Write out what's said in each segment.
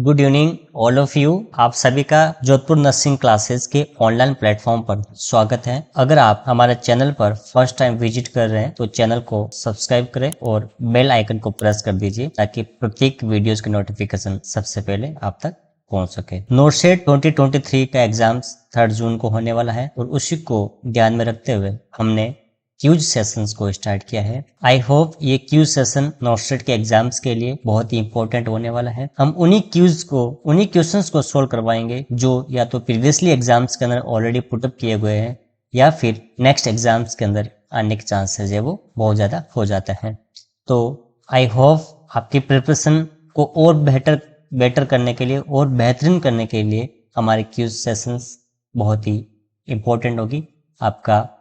Good evening all of you. आप सभी का जोधपुर नर्सिंग क्लासेस के ऑनलाइन प्लेटफॉर्म पर स्वागत है। अगर आप हमारे चैनल पर फर्स्ट टाइम विजिट कर रहे हैं तो चैनल को सब्सक्राइब करें और बेल आइकन को प्रेस कर दीजिए ताकि प्रत्येक वीडियोस की नोटिफिकेशन सबसे पहले आप तक पहुंच सके। नोटसेट 2023 का एग्जाम्स 3 जून को होने वाला है और उसी को ध्यान में रखते हुए हमने क्यूज सेशंस को स्टार्ट किया है। आई होप ये क्यूज सेशन नोटसेट के एग्जाम्स के लिए बहुत ही इंपॉर्टेंट होने वाला है। हम उन्हीं क्वेश्चंस को सोल्व करवाएंगे जो या तो प्रीवियसली एग्जाम्स के अंदर ऑलरेडी पुटअप किए हुए हैं या फिर नेक्स्ट एग्जाम्स के अंदर आने के चांसेस है वो बहुत ज्यादा हो जाता है। तो आई होप आपकी प्रिपरेशन को और बेटर करने के लिए और बेहतरीन करने के लिए हमारे क्यूज सेशंस बहुत ही इंपॉर्टेंट होगी। आपका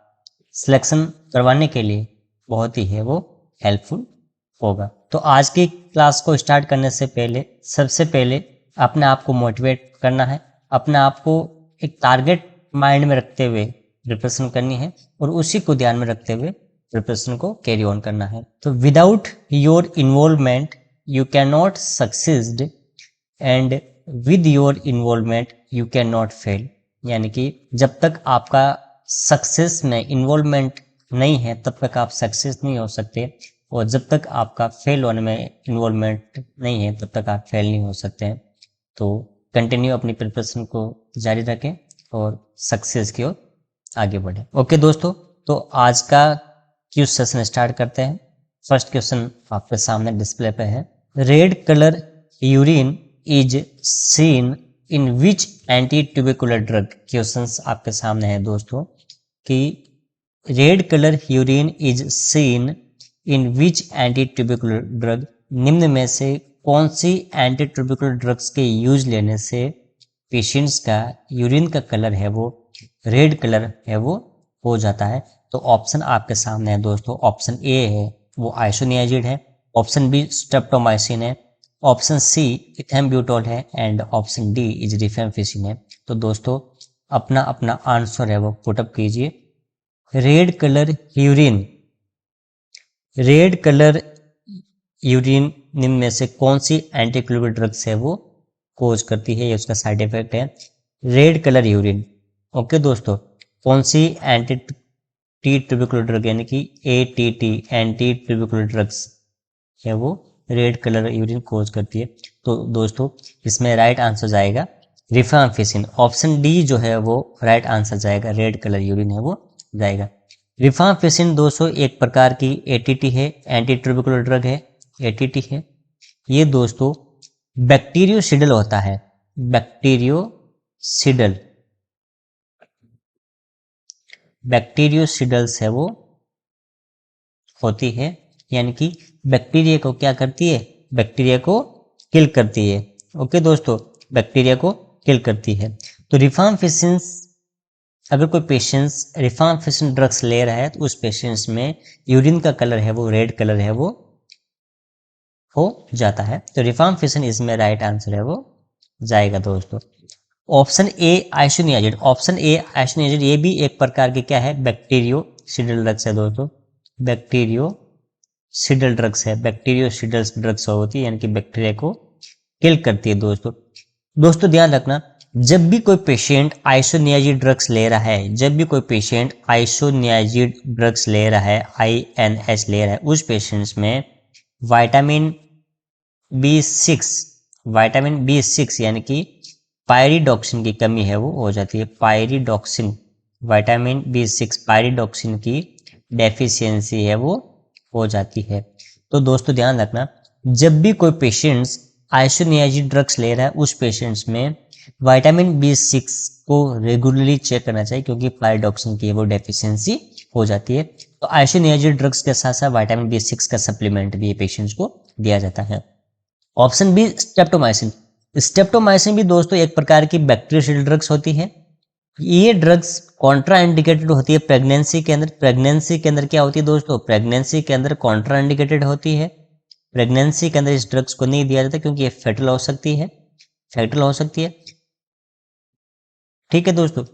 सिलेक्शन करवाने के लिए बहुत ही है वो हेल्पफुल होगा। तो आज की क्लास को स्टार्ट करने से पहले सबसे पहले अपने आप को मोटिवेट करना है, अपने आप को एक टारगेट माइंड में रखते हुए प्रिपरेशन करनी है और उसी को ध्यान में रखते हुए प्रिपरेशन को कैरी ऑन करना है। तो without your involvement you can not succeed and with your involvement you can not fail. यानी कि जब तक आपका सक्सेस में इन्वॉल्वमेंट नहीं है तब तक आप सक्सेस नहीं हो सकते और जब तक आपका फेल होने में इन्वॉल्वमेंट नहीं है तब तक आप फेल नहीं हो सकते हैं। तो कंटिन्यू अपनी प्रिपरेशन को जारी रखें और सक्सेस की ओर आगे बढ़ें। ओके दोस्तों, तो आज का क्यूज सेशन स्टार्ट करते हैं। फर्स्ट क्वेश्चन आपके सामने डिस्प्ले पे है। Red colour urine is seen in which anti tubercular drug. Questions आपके सामने है दोस्तों कि red colour urine is seen in which anti tubercular drug. निम्न में से कौन सी एंटी ट्यूबिकुलर ड्रग्स के यूज लेने से पेशेंट्स का यूरिन का कलर है वो रेड कलर है वो हो जाता है। तो ऑप्शन आपके सामने है दोस्तों। ऑप्शन ए है वो आइसोनियाजिड है, ऑप्शन बी स्ट्रेप्टोमाइसिन है, ऑप्शन सी इथेम्ब्यूटोल है and option D is rifampicin है। तो दोस्तों अपना अपना आंसर है वो पुटअप कीजिए। रेड कलर यूरिन निम्न में से कौन सी एंटी ट्यूबिकुलर ड्रग्स है वो कोज करती है, ये उसका साइड इफेक्ट है रेड कलर यूरिन। ओके दोस्तों, कौन सी एंटी ट्यूबिकुलर ड्रग यानी कि एटीटी एंटी ट्यूबिकुलर ड्रग्स है वो रेड कलर यूरिन कोज करती है। तो दोस्तों इसमें राइट आंसर जाएगा रिफाम्पिसिन। ऑप्शन डी जो है वो राइट आंसर जाएगा, रेड कलर यूरिन है वो जाएगा। रिफाम्पिसिन दोस्तों एक प्रकार की एटीटी है, एंटी ट्यूबिकुलर ड्रग है, एटीटी है। ये दोस्तों बैक्टीरियोसिडल होता है, बैक्टीरियोसिडल्स है वो होती है, यानी कि बैक्टीरिया को क्या करती है, बैक्टीरिया को किल करती है। ओके दोस्तों, बैक्टीरिया को किल करती है। तो रिफाम्पिसिन, अगर कोई पेशेंट्स रिफाम्पिसिन ड्रग्स ले रहा है तो उस पेशेंट्स में यूरिन का कलर है वो रेड कलर है वो हो जाता है। तो रिफाम्पिसिन इसमें राइट आंसर है वो जाएगा दोस्तों। Option A isoniazid, option A isoniazid ये भी एक प्रकार की क्या है, बैक्टीरियोसिडल ड्रग्स है दोस्तों, बैक्टीरियोसिडल ड्रग्स है, बैक्टीरियोसिडल ड्रग्स होती है यानी कि बैक्टीरिया को किल करती है दोस्तों। दोस्तों ध्यान रखना, जब भी कोई पेशेंट आइसोनियाजिड ड्रग्स ले रहा है, जब भी कोई पेशेंट आइसोनियाजिड ड्रग्स ले रहा है, INH ले रहा है, उस पेशेंट्स में विटामिन B6 यानी कि पायरिडॉक्सिन की कमी है वो हो जाती है। पायरिडॉक्सिन, विटामिन B6 पायरिडॉक्सिन की डेफिशिएंसी है वो हो जाती है। तो दोस्तों ध्यान रखना, जब भी कोई पेशेंट्स आइसोनियाजिड ड्रग्स ले रहा है उस पेशेंट्स में विटामिन B6 को रेगुलरली चेक करना चाहिए क्योंकि पायरिडॉक्सिन की वो डेफिशिएंसी हो जाती है। तो आइसोनियाजिड ड्रग्स के साथ साथ विटामिन B6 का सप्लीमेंट भी पेशेंट्स को दिया जाता है। ऑप्शन बी स्ट्रेप्टोमाइसिन, स्ट्रेप्टोमाइसिन भी दोस्तों एक प्रकार की बैक्टीरियोसिडल ड्रग्स होती है। ये ड्रग्स कॉन्ट्राइंडिकेटेड होती है प्रेगनेंसी के अंदर। प्रेगनेंसी के अंदर क्या होती है दोस्तों, प्रेगनेंसी के अंदर कॉन्ट्राइंडिकेटेड होती है। प्रेगनेंसी के अंदर इस ड्रग्स को नहीं दिया जाता क्योंकि ये फैटल हो सकती है, ठीक है दोस्तों।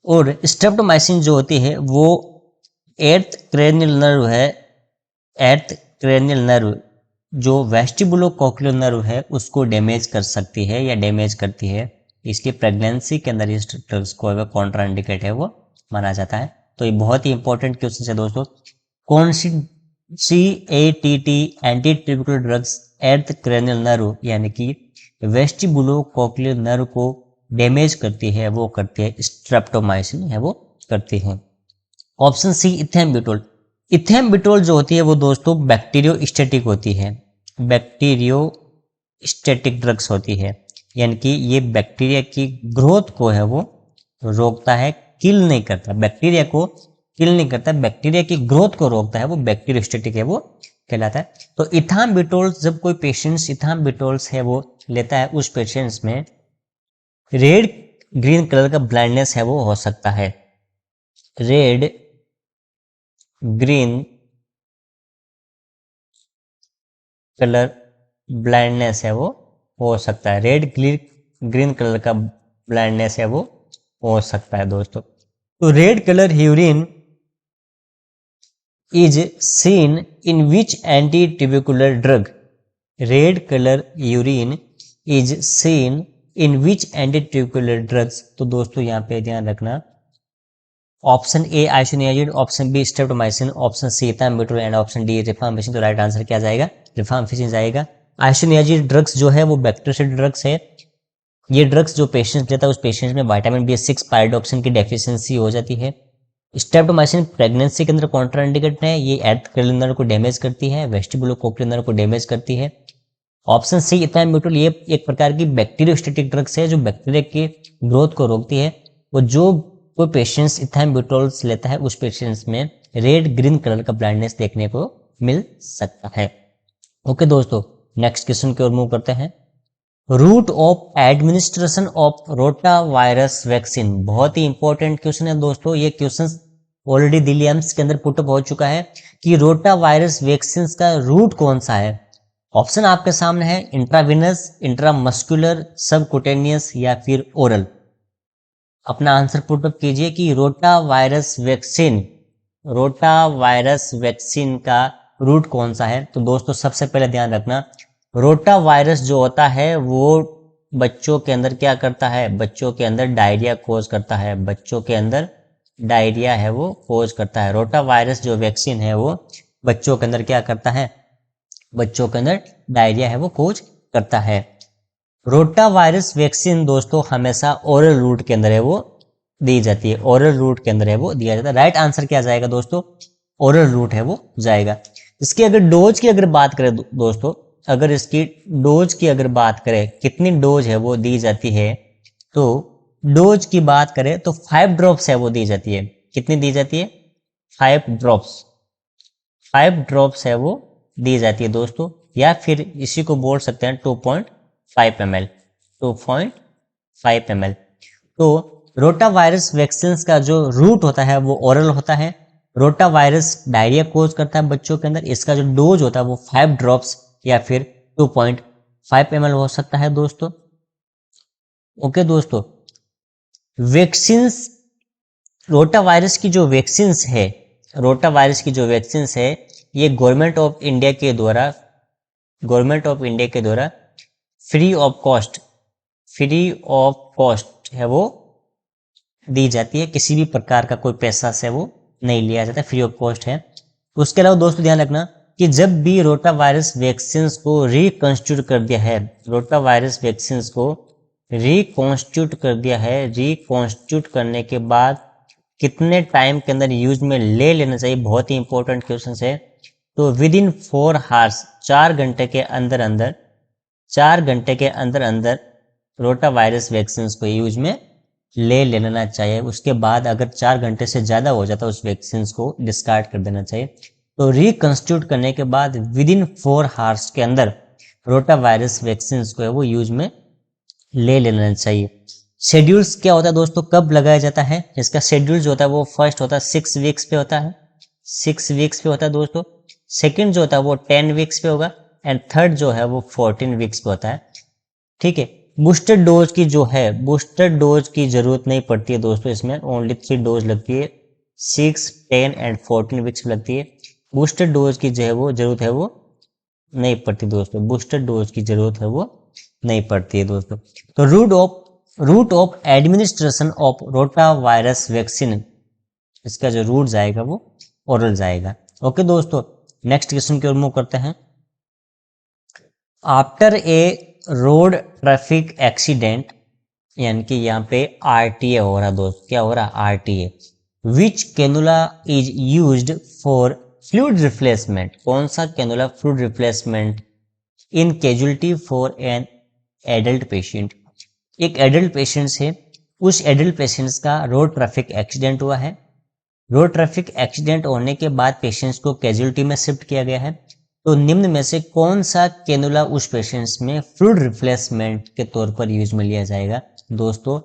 और स्ट्रेप्टोमाइसिन जो होती है वो एर्थ क्रेनियल नर्व है, एर्थ क्रेनियल नर्व जो वेस्टिबुलोकोक्लियर नर्व है उसको डैमेज कर सकती है या डैमेज करती है, इसलिए प्रेगनेंसी के अंदर इस ड्रग्स को अगर कॉन्ट्राइंडिकेट है वो माना जाता है। तो ये बहुत ही इंपॉर्टेंट क्वेश्चन है दोस्तों। कौन सी CATT anti tubercular drugs at the cranial nerve यानी कि वेस्टिबुलोकोक्लियर नर्व को डैमेज करती है, वो करती है स्ट्रेप्टोमाइसिन है वो करती है। Option C इथेम्बुटोल। इथेम्बुटोल जो होती है वो दोस्तों बैक्टीरियोस्टैटिक होती है, बैक्टीरियोस्टैटिक ड्रग्स होती है, यानी कि ये बैक्टीरिया की ग्रोथ को है वो रोकता है, किल नहीं करता, बैक्टीरिया को किल नहीं करता, बैक्टीरिया की ग्रोथ को रोकता है, वो बैक्टीरियोस्टैटिक है वो कहलाता है। तो इथाम्बुटोल जब कोई पेशेंट्स इथाम्बुटोल्स है वो लेता है, उस पेशेंट्स में रेड ग्रीन कलर का ब्लाइंडनेस है वो हो सकता है, रेड ग्रीन कलर ब्लाइंडनेस है वो हो सकता है, रेड ग्रीन कलर का ब्लाइंडनेस है वो हो सकता है दोस्तों। तो red colour urine is seen in which anti tubercular drug, red colour urine is seen in which anti tubercular drugs. तो दोस्तों यहाँ पे ध्यान रखना, option A isoniazid, option B streptomycin, option C ethambutol and option D rifampicin. तो right answer क्या जाएगा, rifampicin जाएगा। आइसोनियाजिड ड्रग्स जो है वो बैक्टीरियोसाइड ड्रग्स है। ये ड्रग्स जो पेशेंट लेता है उस पेशेंट में विटामिन B6 पायरिडॉक्सिन की डेफिशिएंसी हो जाती है। स्ट्रेप्टोमाइसिन प्रेगनेंसी के अंदर कॉन्ट्राइंडिकेट है, ये एट क्रेनियल को डैमेज करती है, वेस्टिबुलोकोक्लियर को डैमेज करती है। ऑप्शन सी इथाम्बुटोल, ये एक प्रकार की बैक्टीरियोस्टैटिक ड्रग्स है जो बैक्टीरिया की ग्रोथ को रोकती है। वो जो कोई पेशेंट्स इथाम्बुटोल्स लेता है उस पेशेंट्स में रेड ग्रीन कलर का ब्लाइंडनेस देखने को मिल सकता है। ओके दोस्तों, नेक्स्ट क्वेश्चन की ओर मूव करते हैं। Route of administration of rotavirus vaccine, बहुत ही इंपॉर्टेंट क्वेश्चन है दोस्तों। ये क्वेश्चन ऑलरेडी दिल्ली एम्स के अंदर पुटअप हो चुका है कि रोटा वायरस वैक्सीन का रूट कौन सा है। ऑप्शन आपके सामने है, इंट्राविनस, इंट्रामस्कुलर, सबकुटेनियस या फिर ओरल। अपना आंसर पुटअप कीजिए कि रोटा वायरस वैक्सीन का रूट कौन सा है। तो दोस्तों सबसे पहले ध्यान रखना, रोटा वायरस जो होता है वो बच्चों के अंदर क्या करता है, बच्चों के अंदर डायरिया कोज करता है, बच्चों के अंदर डायरिया है वो कोज करता है। रोटा वायरस जो वैक्सीन है वो बच्चों के अंदर क्या करता है, बच्चों के अंदर डायरिया है वो कोज करता है। रोटा वायरस वैक्सीन दोस्तों हमेशा ओरल रूट के अंदर है वो दी जाती है, ओरल रूट के अंदर है वो दिया जाता है। राइट आंसर क्या जाएगा दोस्तों, ओरल रूट है वो जाएगा। इसकी अगर डोज की अगर बात करें दोस्तों, अगर इसकी डोज की अगर बात करें, कितनी डोज है वो दी जाती है, तो डोज की बात करें तो 5 ड्रॉप्स है वो दी जाती है। कितनी दी जाती है, 5 ड्रॉप्स, 5 ड्रॉप्स है वो दी जाती है दोस्तों, या फिर इसी को बोल सकते हैं 2.5 ml, 2.5 ml। तो रोटा वायरस वैक्सीन का जो रूट होता है वो ओरल होता है। रोटा वायरस डायरिया कोज करता है बच्चों के अंदर, इसका जो डोज होता है वो 5 ड्रॉप्स या फिर 2.5 ml हो सकता है दोस्तों। ओके दोस्तों, वैक्सीन्स, रोटा वायरस की जो वैक्सीन्स है, रोटा वायरस की जो वैक्सीन्स है, ये गवर्नमेंट ऑफ इंडिया के द्वारा फ्री ऑफ कॉस्ट है वो दी जाती है। किसी भी प्रकार का कोई पैसा से वो नहीं लिया जाता, फ्री ऑफ कॉस्ट है। उसके अलावा दोस्तों ध्यान रखना कि जब भी रोटा वायरस वैक्सीन को रिकॉन्स्टिट्यूट कर दिया है, रोटा वायरस वैक्सीन को रिकॉन्स्टिट्यूट कर दिया है, रिकॉन्स्टिट्यूट करने के बाद कितने टाइम के अंदर यूज में ले लेना चाहिए, बहुत ही इंपॉर्टेंट क्वेश्चन है। तो विद इन 4 आवर्स, 4 घंटे के अंदर अंदर रोटा वायरस वैक्सीन को यूज में ले लेना चाहिए। उसके बाद अगर 4 घंटे से ज़्यादा हो जाता है उस वैक्सीन को डिस्कार्ड कर देना चाहिए। तो रिकॉन्स्टिट्यूट करने के बाद विद इन 4 आवर्स के अंदर रोटा वायरस वैक्सीन को है वो यूज में ले लेना चाहिए। शेड्यूल्स क्या होता है दोस्तों, कब लगाया जाता है, इसका शेड्यूल जो होता है वो फर्स्ट होता है 6 वीक्स पे होता है, 6 वीक्स पे होता है दोस्तों। सेकंड जो होता है वो 10 वीक्स पे होगा, एंड थर्ड जो है वो 14 वीक्स पे होता है। ठीक है, बूस्टर डोज की जो है, बूस्टर डोज की जरूरत नहीं पड़ती है दोस्तों, इसमें ओनली 3 डोज लगती है, 6, 10 एंड 14 वीक्स लगती है। बूस्टर डोज की जो है वो जरूरत है वो नहीं पड़ती दोस्तों, बूस्टर डोज की जरूरत है वो नहीं पड़ती है दोस्तों। तो route of administration of rotavirus vaccine, इसका जो रूट जाएगा वो ओरल जाएगा। ओके दोस्तों, नेक्स्ट क्वेश्चन की ओर मूव करते हैं। After a road traffic accident, यानी कि यहाँ पे आरटीए हो रहा दोस्त, क्या हो रहा RTA, which cannula is used for fluid replacement, कौन सा cannula fluid replacement in casualty for an adult patient, एक एडल्ट पेशेंट है, उस एडल्ट पेशेंट्स का रोड ट्रैफिक एक्सीडेंट हुआ है, रोड ट्रैफिक एक्सीडेंट होने के बाद पेशेंट्स को कैजुअलिटी में शिफ्ट किया गया है, तो निम्न में से कौन सा कैनुला उस पेशेंट्स में फ्लूइड रिप्लेसमेंट के तौर पर यूज में लिया जाएगा दोस्तों।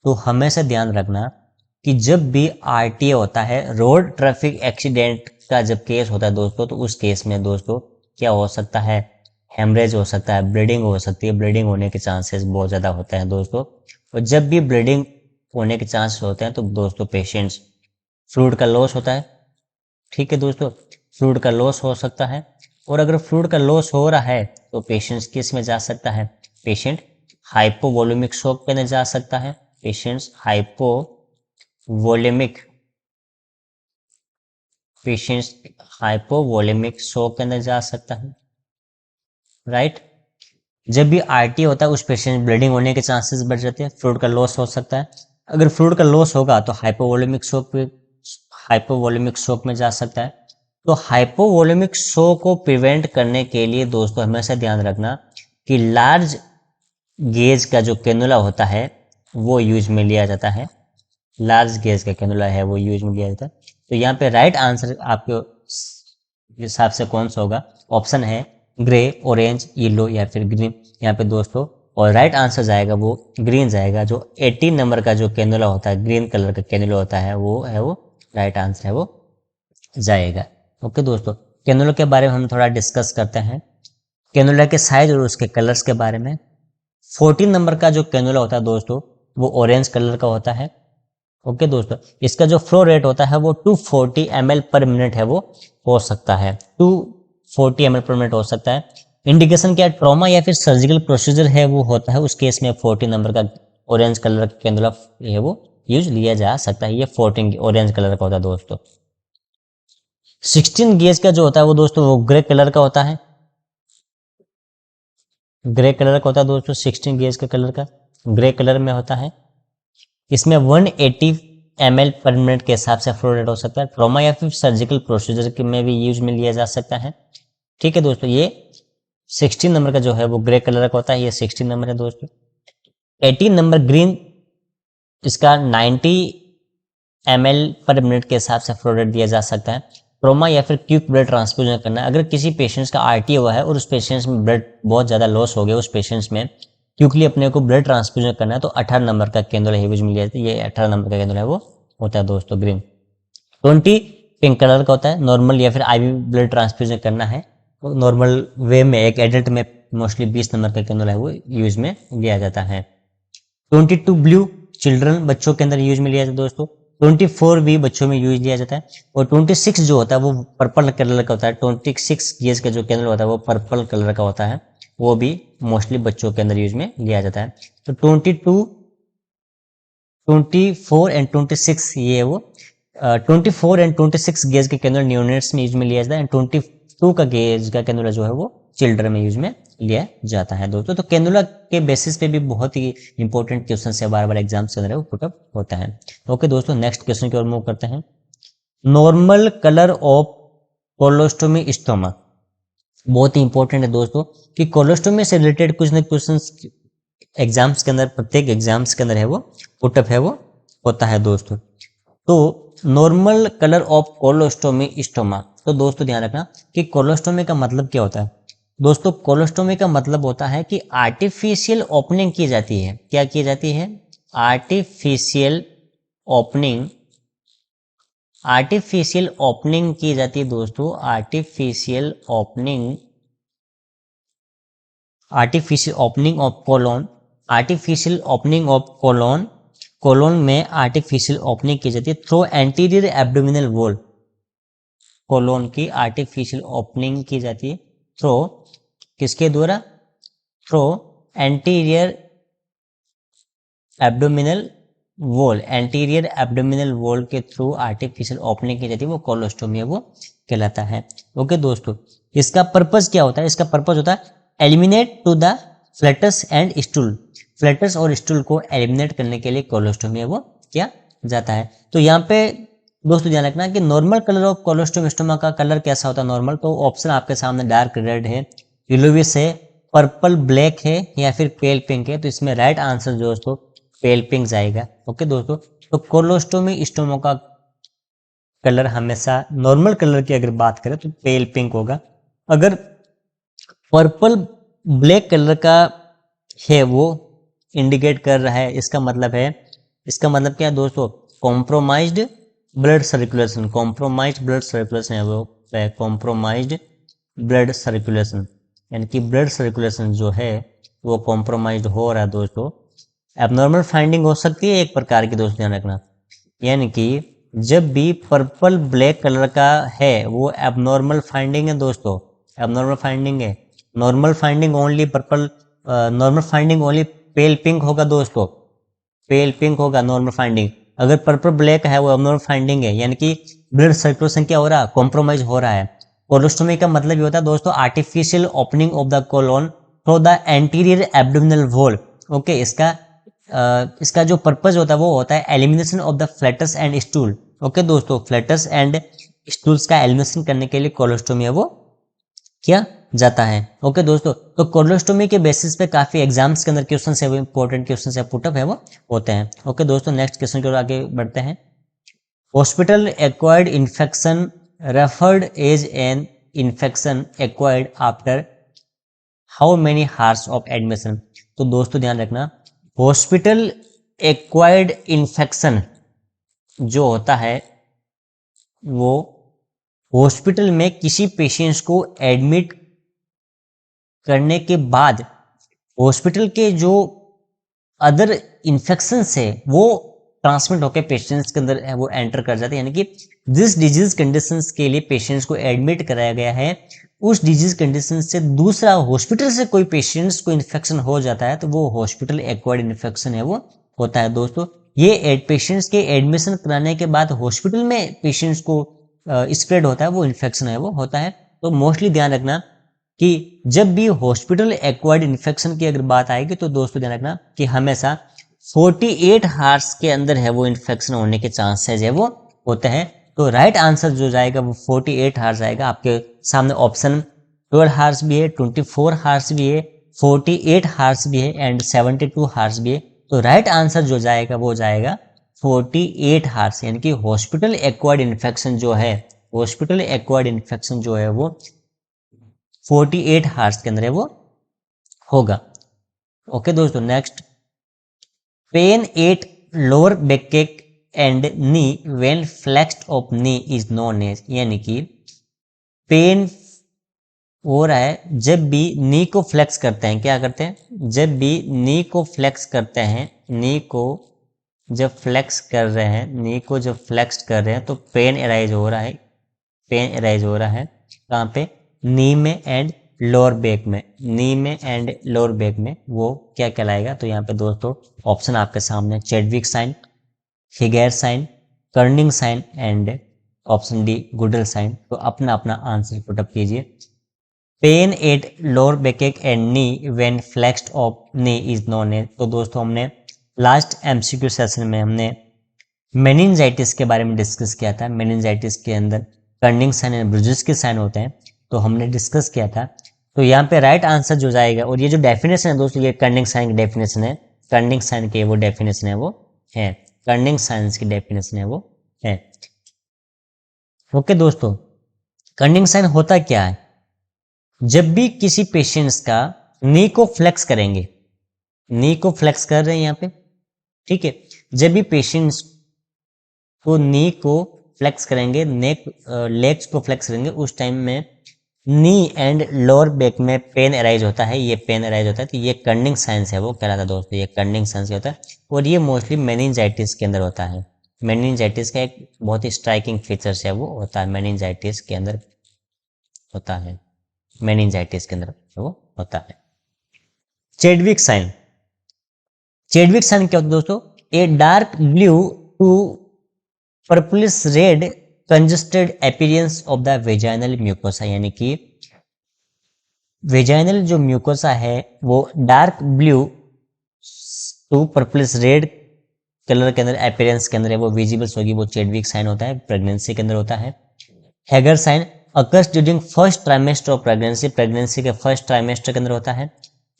तो हमेशा ध्यान रखना कि जब भी आरटीए होता है, रोड ट्रैफिक एक्सीडेंट का जब केस होता है दोस्तों, तो उस केस में दोस्तों क्या हो सकता है, हेमरेज हो सकता है, ब्लीडिंग हो सकती है, ब्लीडिंग होने के चांसेस बहुत ज़्यादा होते हैं दोस्तों। और जब भी ब्लीडिंग होने के चांसेस होते हैं तो दोस्तों पेशेंट्स फ्लूइड का लॉस होता है, ठीक है दोस्तों, फ्लूइड का लॉस हो सकता है। और अगर फ्लूइड का लॉस हो रहा है तो पेशेंट्स किस में जा सकता है, पेशेंट हाइपोवोलेमिक शॉक पे जा सकता है, पेशेंट्स हाइपोवोलेमिक शॉक के अंदर जा सकता है, राइट। जब भी आरटी होता है उस पेशेंट ब्लीडिंग होने के चांसेस बढ़ जाते हैं, फ्लूइड का लॉस हो सकता है। अगर फ्लूइड का लॉस होगा तो हाइपोवोलेमिक शॉक में जा सकता है। तो हाइपोवोलेमिक शॉक को प्रिवेंट करने के लिए दोस्तों हमेशा ध्यान रखना कि लार्ज गेज का जो कैनुला होता है वो यूज में लिया जाता है, लार्ज गेज का कैनुला है वो यूज में लिया जाता है। तो यहाँ पे राइट आंसर आपके हिसाब से कौन सा होगा, ऑप्शन है ग्रे, ऑरेंज, येलो या फिर ग्रीन यहाँ पे दोस्तों। और राइट आंसर जाएगा वो ग्रीन जाएगा, जो 18 नंबर का जो कैनुला होता है, ग्रीन कलर का कैनुला होता है वो राइट आंसर है वो जाएगा। ओके दोस्तों, कैनुला के बारे में हम थोड़ा डिस्कस करते हैं, कैनुला के साइज और उसके कलर्स के बारे में। 14 नंबर का जो कैनुला होता है दोस्तों वो ऑरेंज कलर का होता है। ओके दोस्तों, इसका जो फ्लो रेट होता है वो 240 ml पर मिनट है वो हो सकता है, 240 ml पर मिनट हो सकता है। इंडिकेशन क्या, ट्रॉमा या फिर सर्जिकल प्रोसीजर है वो होता है, उस केस में 14 नंबर का ऑरेंज कलर का कैनुला है वो यूज लिया जा सकता है, ये 14 ऑरेंज कलर का होता है दोस्तों। 16 गेज का जो होता है वो दोस्तों वो ग्रे कलर का होता है, ग्रे कलर का होता है दोस्तों, 16 गेज का कलर का ग्रे कलर में होता है। इसमें 180 ml पर मिनट के हिसाब से फ्लो रेट हो सकता है, ट्रॉमा या फिर सर्जिकल प्रोसीजर में भी यूज में लिया जा सकता है, ठीक है दोस्तों। ये 16 नंबर का जो है वो ग्रे कलर का होता है, ये 16 नंबर है दोस्तों। 18 नंबर ग्रीन, इसका 90 ml पर मिनट के हिसाब से फ्लो रेट दिया जा सकता है। ट्रोमा या फिर क्विक ब्लड ट्रांसफ्यूजन करना है, अगर किसी पेशेंट्स का आरटी हुआ है और उस पेशेंट्स में ब्लड बहुत ज़्यादा लॉस हो गया, उस पेशेंट्स में क्विकली अपने को ब्लड ट्रांसफ्यूजन करना है, तो 18 नंबर का कैनुला यूज में लिया जाता है, ये 18 नंबर का कैनुला है वो होता है दोस्तों ग्रीन। 20 पिंक कलर का होता है, नॉर्मल या फिर आईवी ब्लड ट्रांसफ्यूजन करना है, तो नॉर्मल वे में एक एडल्ट में मोस्टली 20 नंबर का कैनुला है वो यूज में लिया जाता है। 22 ब्लू, चिल्ड्रन बच्चों के अंदर यूज में लिया जाता है दोस्तों। 24 भी बच्चों में यूज लिया जाता है। और 26 जो होता है वो पर्पल कलर का होता है, 26 गेज का जो कैनुला होता है वो पर्पल कलर का होता है, वो भी मोस्टली बच्चों के अंदर यूज में लिया जाता है। तो 22, 24 एंड 26 ये वो 24 एंड 26 गेज के कैनुला न्यूनेट्स में यूज में लिया जाता है, 22 का गेज का कैनुला जो है वो चिल्ड्रन में यूज में लिया जाता है दोस्तों। तो कैनुला के बेसिस पे भी बहुत ही इंपॉर्टेंट क्वेश्चन से बार बार एग्जाम के अंदर वो पुटअप होता है। ओके दोस्तों, नेक्स्ट क्वेश्चन की ओर मूव करते हैं। Normal colour of colostomy stoma, बहुत ही इंपॉर्टेंट है दोस्तों कि कोलोस्टोमी से रिलेटेड कुछ न क्वेश्चन एग्जाम्स के अंदर, प्रत्येक एग्जाम्स के अंदर है वो पुटअप है वो होता है दोस्तों। तो normal colour of colostomy stoma, तो दोस्तों ध्यान रखना कि कोलोस्टोमी का मतलब क्या होता है दोस्तों। कोलोस्टोमी का मतलब होता है कि आर्टिफिशियल ओपनिंग की जाती है, क्या की जाती है, आर्टिफिशियल ओपनिंग, आर्टिफिशियल ओपनिंग की जाती है दोस्तों, artificial opening, artificial opening of colon, artificial opening of colon, colon में आर्टिफिशियल ओपनिंग की जाती है through anterior abdominal wall, colon की आर्टिफिशियल ओपनिंग की जाती है थ्रो किसके द्वारा, through anterior abdominal wall, anterior abdominal wall के थ्रू आर्टिफिशियल ओपनिंग की जाती है, वो कोलोस्टोमी है, वो कहलाता है। ओके दोस्तों, इसका पर्पस क्या होता है, इसका पर्पस होता है eliminate to the flatus and stool, flatus और स्टूल को एलिमिनेट करने के लिए कोलोस्टोमी है वो किया जाता है। तो यहाँ पे दोस्तों ध्यान रखना कि नॉर्मल कलर ऑफ कोलोस्टोमा का कलर कैसा होता है नॉर्मल, तो ऑप्शन आपके सामने डार्क रेड है, येलोविश है, पर्पल ब्लैक है या फिर पेल पिंक है। तो इसमें राइट आंसर दोस्तों पेल पिंक जाएगा। ओके दोस्तों, तो कोलोस्टोमी स्टोमा का कलर हमेशा नॉर्मल कलर की अगर बात करें तो पेल पिंक होगा। अगर पर्पल ब्लैक कलर का है वो इंडिकेट कर रहा है, इसका मतलब है, इसका मतलब क्या है दोस्तों, compromised blood circulation, compromised blood circulation है वो, कॉम्प्रोमाइज्ड ब्लड सर्कुलेशन, यानी कि ब्लड सर्कुलेशन जो है वो कॉम्प्रोमाइज्ड हो रहा है दोस्तों। एबनॉर्मल फाइंडिंग हो सकती है एक प्रकार की दोस्तों, ध्यान रखना, यानी कि जब भी पर्पल ब्लैक कलर का है वो एबनॉर्मल फाइंडिंग है दोस्तों, एबनॉर्मल फाइंडिंग है। Normal finding only purple, normal finding only पेल पिंक होगा दोस्तों, पेल पिंक होगा नॉर्मल फाइंडिंग। अगर पर्पल ब्लैक है वो एबनॉर्मल फाइंडिंग है, यानी कि ब्लड सर्कुलेशन क्या हो रहा है, कॉम्प्रोमाइज हो रहा है। कोलोस्टोमी का मतलब ये होता है दोस्तों artificial opening of the colon through the anterior abdominal wall. Okay, इसका जो पर्पज होता है वो होता है elimination of the flatus and stool. Okay दोस्तों, फ्लैटस एंड स्टूल्स का एलिमिनेशन करने के लिए कोलोस्टोमी है वो किया जाता है। ओके दोस्तों, तो कोलोस्टोमी के बेसिस पे काफी एग्जाम्स के अंदर क्वेश्चन है वो इंपॉर्टेंट क्वेश्चन है पुटअप है वो होते हैं। ओके दोस्तों, नेक्स्ट क्वेश्चन की ओर आगे बढ़ते हैं। Hospital acquired infection referred as an infection acquired after how many hours of admission. तो दोस्तों ध्यान रखना, हॉस्पिटल एक्वायर्ड इन्फेक्शन जो होता है वो हॉस्पिटल में किसी पेशेंट्स को एडमिट करने के बाद हॉस्पिटल के जो अदर इन्फेक्शन है वो ट्रांसमिट होकर पेशेंट्स के अंदर वो एंटर कर जाते हैं, यानी कि जिस डिजीज कंडीशंस के लिए पेशेंट्स को एडमिट कराया गया है उस डिजीज कंडीशन से दूसरा हॉस्पिटल से कोई पेशेंट्स को इन्फेक्शन हो जाता है तो वो हॉस्पिटल एक्वायर्ड इन्फेक्शन है वो होता है दोस्तों। ये पेशेंट्स के एडमिशन कराने के बाद हॉस्पिटल में पेशेंट्स को स्प्रेड होता है वो इन्फेक्शन है वो होता है। तो मोस्टली ध्यान रखना कि जब भी हॉस्पिटल एक्वायर्ड इन्फेक्शन की अगर बात आएगी तो दोस्तों ध्यान रखना कि हमेशा 48 हार्स के अंदर है वो इन्फेक्शन होने के चांसेस है वो होते हैं। तो राइट आंसर जो जाएगा वो 48 हार्स आएगा। आपके सामने ऑप्शन 12 हार्स भी है, 24 हार्स भी है, 48 हार्स भी है एंड 72 हार्स भी है। तो राइट आंसर जो जाएगा वो जाएगा 48 हार्स, यानी कि हॉस्पिटल एक्वायर्ड इन्फेक्शन जो है, हॉस्पिटल एक्वायर्ड इन्फेक्शन जो है वो 48 हार्स के अंदर है वो होगा। ओके दोस्तों, next, pain at lower back and knee when flexed of knee is known as, यानी कि पेन हो रहा है जब भी नी को फ्लेक्स करते हैं, क्या करते हैं, जब भी नी को फ्लेक्स करते हैं, नी को जब फ्लेक्स कर रहे हैं, नी को जब फ्लेक्स कर रहे हैं तो पेन अराइज हो रहा है, पेन अराइज हो रहा है कहाँ पे, नी में एंड लोअर बैक में, नी में एंड लोअर बैक में, वो क्या कहलाएगा। तो यहाँ पे दोस्तों ऑप्शन आपके सामने Chadwick sign, Hegar sign, Kernig sign and option D Goodell sign. तो अपना अपना आंसर पुटअप कीजिए। Pain at lower back and knee when flexed of knee is known as. तो दोस्तों हमने लास्ट एमसीक्यू सेशन में हमने मेनिंजाइटिस के बारे में डिस्कस किया था। मेनिंजाइटिस के अंदर कर्निंग साइन एंड ब्रुजेस के साइन होते हैं, तो हमने डिस्कस किया था। तो यहाँ पे राइट आंसर जो जाएगा, और ये जो डेफिनेशन है दोस्तों, ये कर्निंग साइन की डेफिनेशन है, कर्निंग साइन की वो डेफिनेशन है वो है, कर्निंग साइंस की डेफिनेशन है वो है। ओके दोस्तों, कर्निंग साइन होता क्या है, जब भी किसी पेशेंट्स का नी को फ्लेक्स करेंगे, नी को फ्लेक्स कर रहे हैं यहाँ पे, ठीक है, जब भी पेशेंट्स को नी को फ्लेक्स करेंगे, नेक लेग्स को फ्लेक्स करेंगे, उस टाइम में नी एंड लोअर बैक में पेन अराइज होता है, ये पेन अराइज होता है, तो ये कर्निंग साइंस है वो कहलाता है दोस्तों, ये कर्निंग साइंस होता है। और ये मोस्टली मेनिंजाइटिस के अंदर होता है। मेनिंजाइटिस का एक बहुत ही स्ट्राइकिंग फीचर्स है वो होता है, मेनिंजाइटिस के अंदर होता है। मेनिंजाइटिस के अंदर वो होता है। चेडविक साइन, चेडविक साइन क्या होता है दोस्तों? A dark blue to purplish red congested appearance of the vaginal mucosa, यानी कि वेजाइनल जो म्यूकोसा है वो dark blue to purplish red colour के अंदर अपीयरेंस के अंदर है वो विजिबल्स होगी, वो चेडविक साइन होता है, प्रेगनेंसी के अंदर होता है। Hegar sign occurs during first trimester of pregnancy, pregnancy के फर्स्ट ट्राइमेस्टर के अंदर होता है।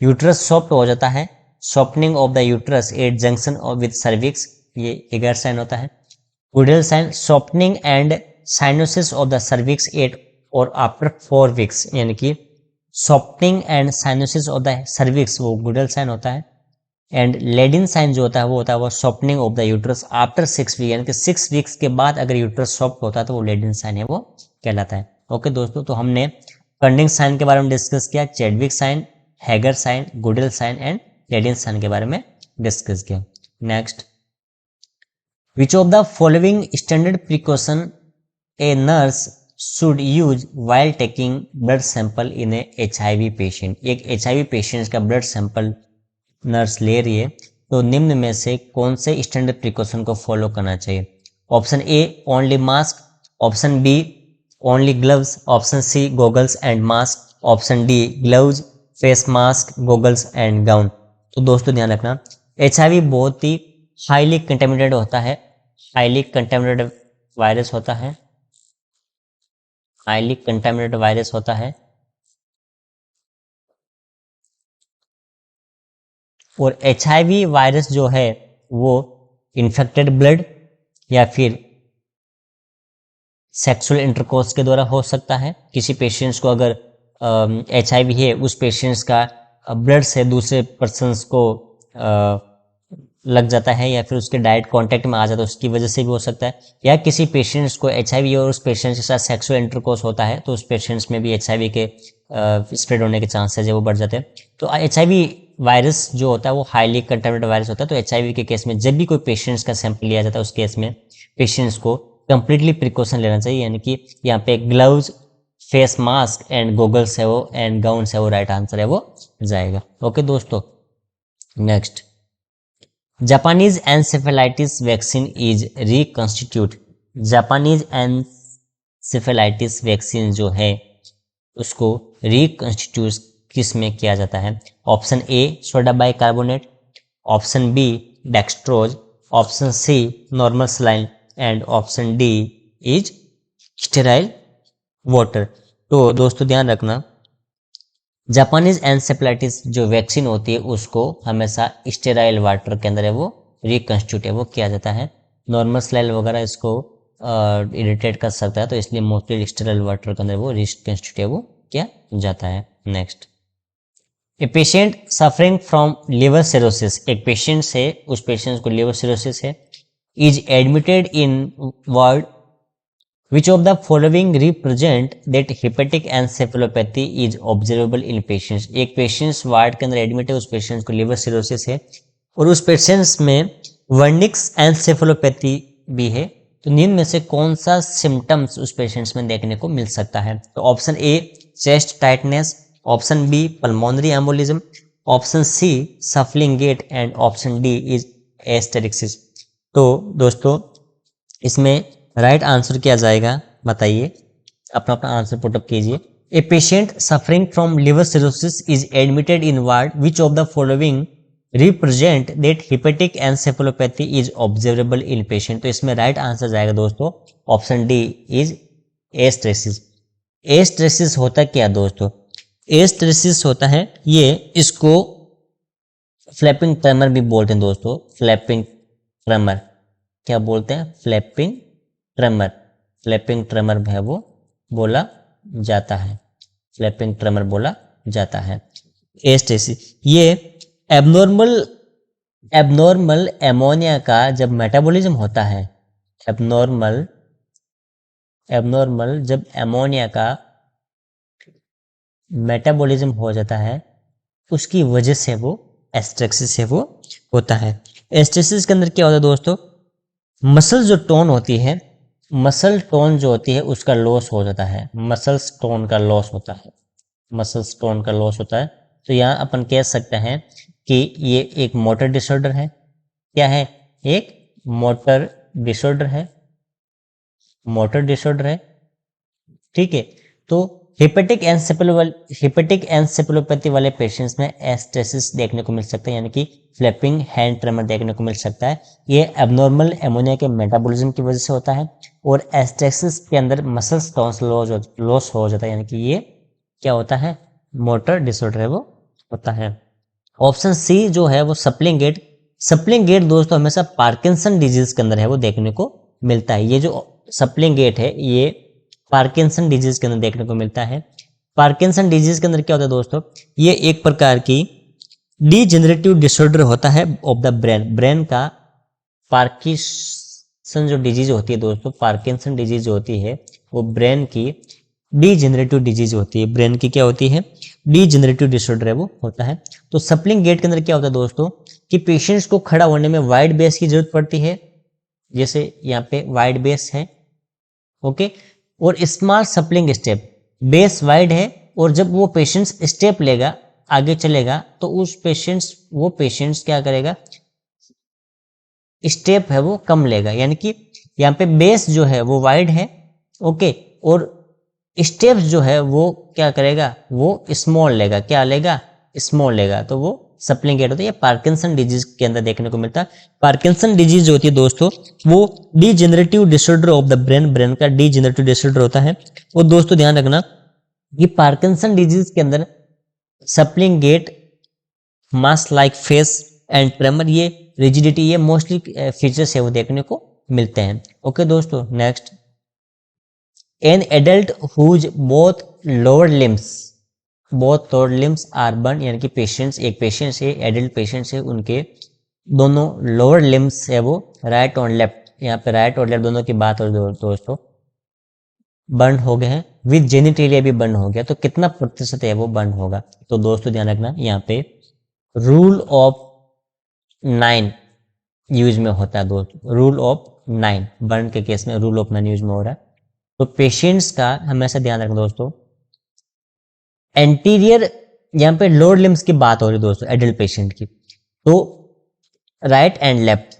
यूट्रस सॉफ्ट हो जाता है, softening of the uterus at junction with cervix, ये हैगर साइन होता है। Goodell sign softening and cyanosis of the cervix at और आफ्टर 4 वीक्स, यानी कि softening and cyanosis of the cervix वो गुडेल साइन होता है। एंड लेडिन साइन जो होता है वो softening of the uterus after 6 week, यानी कि 6 वीक्स के बाद अगर यूट्रस सॉफ्ट होता है तो वो लेडिन साइन है वो कहलाता है। ओके दोस्तों, तो हमने कर्निंग साइन के बारे में डिस्कस किया, Chadwick sign, Hegar sign, Goodell sign and Ladin sign के बारे में डिस्कस किया। Next, which of the following standard precaution a nurse should use while taking blood sample in a HIV patient, एक HIV patient का blood sample nurse ले रही है तो निम्न में से कौन से स्टैंडर्ड प्रिकॉशन को फॉलो करना चाहिए? Option A only mask, option B only gloves, option C goggles and mask, option D gloves, face mask, goggles and gown. तो दोस्तों ध्यान रखना, HIV बहुत ही हाईली कंटेमिनेटेड होता है, हाईली कंटेमिनेटेड वायरस होता है, हाईली कंटेमिनेटेड वायरस होता है और HIV वायरस जो है वो इन्फेक्टेड ब्लड या फिर सेक्सुअल इंटरकोर्स के द्वारा हो सकता है। किसी पेशेंट्स को अगर HIV है, उस पेशेंट्स का ब्लड से दूसरे पर्सन्स को लग जाता है या फिर उसके डायरेक्ट कांटेक्ट में आ जाता है, उसकी वजह से भी हो सकता है। या किसी पेशेंट्स को HIV और उस पेशेंट्स के साथ सेक्सुअल इंटरकोर्स होता है तो उस पेशेंट्स में भी HIV के स्प्रेड होने के चांसेस है वो बढ़ जाते हैं। तो HIV वायरस जो होता है वो हाईली कंटेमिनेटेड वायरस होता है। तो HIV के केस में जब भी कोई पेशेंट्स का सैंपल लिया जाता है उस केस में पेशेंट्स को कंप्लीटली प्रिकॉशन लेना चाहिए, यानी कि यहाँ पे gloves, face mask and goggles है वो एंड गाउन्स है वो राइट आंसर है वो जाएगा। ओके दोस्तों, next, Japanese encephalitis vaccine is reconstitute, Japanese encephalitis vaccine जो है उसको रिकॉन्स्टिट्यूट किस में किया जाता है? Option A soda bicarbonate, option B dextrose, option C normal saline and option D is sterile water. तो दोस्तों ध्यान रखना, जापानीज एनसेफेलाइटिस जो वैक्सीन होती है उसको हमेशा स्टेराइल वाटर के अंदर है वो रिकॉन्स्टिट्यूट है वो किया जाता है। नॉर्मल सलाइन वगैरह इसको इरिटेट कर सकता है तो इसलिए मोस्टली स्टेराइल वाटर के अंदर वो रिकॉन्स्टिट्यूट है वो किया जाता है। Next, a patient suffering from liver cirrhosis, एक पेशेंट से उस पेशेंट को लिवर सिरोसिस है, is admitted in ward, which of the following represent that hepatic encephalopathy is observable in patients, एक पेशेंट्स वार्ड के अंदर एडमिट है, उस पेशेंट्स को लिवर सिरोसिस है और उस पेशेंट्स में वर्निक्स एनसेफेलोपैथी भी है, तो निम्न में से कौन सा सिम्टम्स उस पेशेंट्स में देखने को मिल सकता है? तो option A chest tightness, option B pulmonary embolism, option C shuffling gait and option D is asterixis. तो दोस्तों इसमें राइट आंसर क्या जाएगा बताइए, अपना अपना आंसर पुट अप कीजिए। A patient suffering from liver cirrhosis is admitted in ward, which of the following represent that hepatic encephalopathy is observable in patient. तो इसमें राइट आंसर जाएगा दोस्तों ऑप्शन डी इज एस्ट्रेसिस। एस्ट्रेसिस होता क्या दोस्तों? एस्ट्रेसिस होता है ये, इसको फ्लैपिंग ट्रेमर भी बोलते हैं दोस्तों, फ्लैपिंग ट्रेमर क्या बोलते हैं? फ्लैपिंग ट्रेमर, फ्लैपिंग ट्रेमर है वो बोला जाता है, फ्लैपिंग ट्रेमर बोला जाता है। एस्ट्रेसिस ये एबनॉर्मल एमोनिया का जब मेटाबॉलिज्म होता है, एबनॉर्मल जब एमोनिया का मेटाबॉलिज्म हो जाता है उसकी वजह से वो एस्ट्रेसिस है वो होता है। एस्ट्रेसिस के अंदर क्या होता है दोस्तों? मसल जो टोन होती है, मसल टोन जो होती है उसका लॉस हो जाता है, मसल्स टोन का लॉस होता है, मसल्स टोन का लॉस होता है। तो यहाँ अपन कह सकते हैं कि ये एक मोटर डिसऑर्डर है। क्या है? एक मोटर डिसऑर्डर है, मोटर डिसऑर्डर है। ठीक है। तो हिपेटिक एन्सेफेलोपैथी वाले पेशेंट्स में एस्टेसिस देखने को मिल सकता है, यानी कि फ्लैपिंग हैंड ट्रेमर देखने को मिल सकता है। ये एबनॉर्मल एमोनिया के मेटाबॉलिज्म की वजह से होता है और एस्टेसिस के अंदर मसल्स टोन्स लॉस हो जाता है, यानी कि ये क्या होता है? मोटर डिसऑर्डर है वो होता है। ऑप्शन सी जो है वो सप्लिंग गेट दोस्तों हमेशा पार्किंसन डिजीज के अंदर है वो देखने को मिलता है। ये जो सप्लिंग गेट है ये पार्किंसन डिजीज के अंदर देखने को मिलता है। पार्किंसन डिजीज के अंदर क्या होता है दोस्तों? ये एक प्रकार की डीजेनरेटिव डिसऑर्डर होता है ऑफ द ब्रेन का। पार्किंसन जो डिजीज होती है दोस्तों, पार्किंसन डिजीज जो होती है वो ब्रेन की डीजेनरेटिव डिजीज होती है। ब्रेन की क्या होती है? डीजेनरेटिव डिसऑर्डर है वो होता है। तो सप्लिंग गेट के अंदर क्या होता है दोस्तों कि पेशेंट्स को खड़ा होने में वाइड बेस की जरूरत पड़ती है, जैसे यहाँ पे वाइड बेस है, ओके, और स्मॉल सप्लिंग स्टेप। बेस वाइड है और जब वो पेशेंट्स स्टेप लेगा, आगे चलेगा, तो वो पेशेंट्स क्या करेगा? स्टेप है वो कम लेगा, यानी कि यहाँ पे बेस जो है वो वाइड है, ओके, और स्टेप्स जो है वो क्या करेगा? वो स्मॉल लेगा। क्या लेगा? स्मॉल लेगा। तो वो सप्लिंग गेट होता है। ये पार्किंसन डिजीज के अंदर देखने को मिलता है। पार्किंसन डिजीज जो होती है दोस्तों वो degenerative disorder of the brain का डीजेनरेटिव डिसऑर्डर होता है। और दोस्तों ध्यान रखना कि पार्किंसन डिजीज के अंदर shuffling gait, mask like face and tremor, ये रिजिडिटी, ये मोस्टली फीचर्स है वो देखने को मिलते हैं। ओके दोस्तों, next, an adult whose both lower limbs are burn, यानी कि एक पेशेंट है, एडल्ट पेशेंट है, उनके दोनों लोअर लिम्स है वो राइट और लेफ्ट, यहाँ पे राइट और लेफ्ट दोनों की बात हो दोस्तों, बर्न हो गए हैं। विद जेनिटेलिया भी बर्न हो गया। तो कितना प्रतिशत है वो बर्न होगा? तो दोस्तों ध्यान रखना, यहाँ पे रूल ऑफ 9 यूज में होता है दोस्तों। रूल ऑफ 9 बर्न के केस में रूल ऑफ 9 यूज में हो रहा है। तो पेशेंट्स का हमेशा ध्यान रखना दोस्तों, एंटीरियर, यहाँ पे लोअर लिम्स की बात हो रही है दोस्तों एडल्ट पेशेंट की, तो right and left,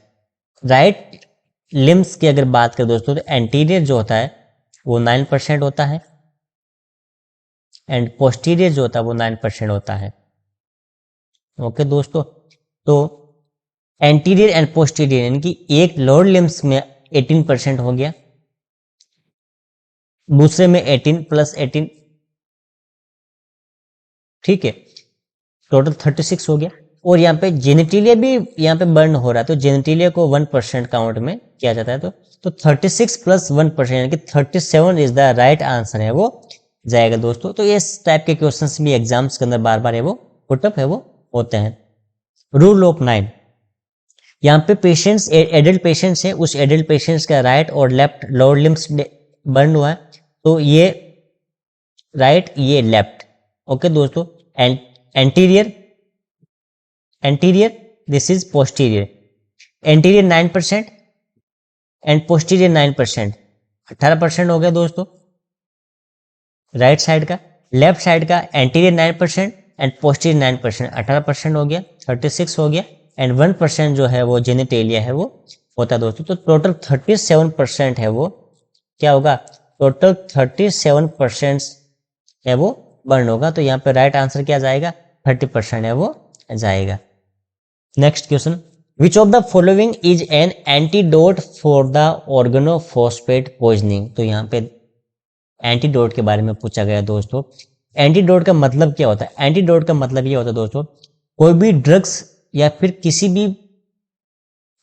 right limbs की अगर बात करें दोस्तों तो एंटीरियर जो होता है वो 9% होता है एंड पोस्टीरियर जो होता है वो 9% होता है। ओके दोस्तों, तो एंटीरियर एंड पोस्टीरियर, यानी कि एक लोअर लिम्स में 18% हो गया, दूसरे में 18 + 18, ठीक है, टोटल 36 हो गया। और यहाँ पे जेनिटेलिया भी यहाँ पे बर्न हो रहा है, तो जेनिटेलिया को 1% काउंट में किया जाता है। तो 36 + 1% यानी कि 37 इज द राइट आंसर है वो जाएगा दोस्तों। तो इस टाइप के क्वेश्चंस भी एग्जाम्स के अंदर बार बार है वो पुटअप है वो होते हैं। रूल ऑफ 9, यहाँ पे पेशेंट्स, एडल्ट पेशेंट्स है, उस एडल्ट पेशेंट्स का राइट और लेफ्ट लोअर लिम्स बर्न हुआ है, तो ये राइट, ये लेफ्ट। ओके दोस्तों, anterior, this is posterior. Anterior 9% and posterior 9%, 18% हो गया दोस्तों राइट साइड का। लेफ्ट साइड का एंटीरियर 9% एंड पोस्टीरियर 9%, 18% हो गया, 36 हो गया, एंड 1% जो है वो जेनिटेलिया है वो होता है दोस्तों। तो टोटल 37% है वो क्या होगा? टोटल 37% है वो बर्न होगा। तो यहाँ पे राइट आंसर क्या जाएगा? 30% है वो जाएगा। Next question, which of the following is an antidote for the organophosphate poisoning? तो यहाँ पे एंटीडोट के बारे में पूछा गया दोस्तों। एंटीडोट का मतलब क्या होता है? एंटीडोट का मतलब ये होता है दोस्तों, कोई भी ड्रग्स या फिर किसी भी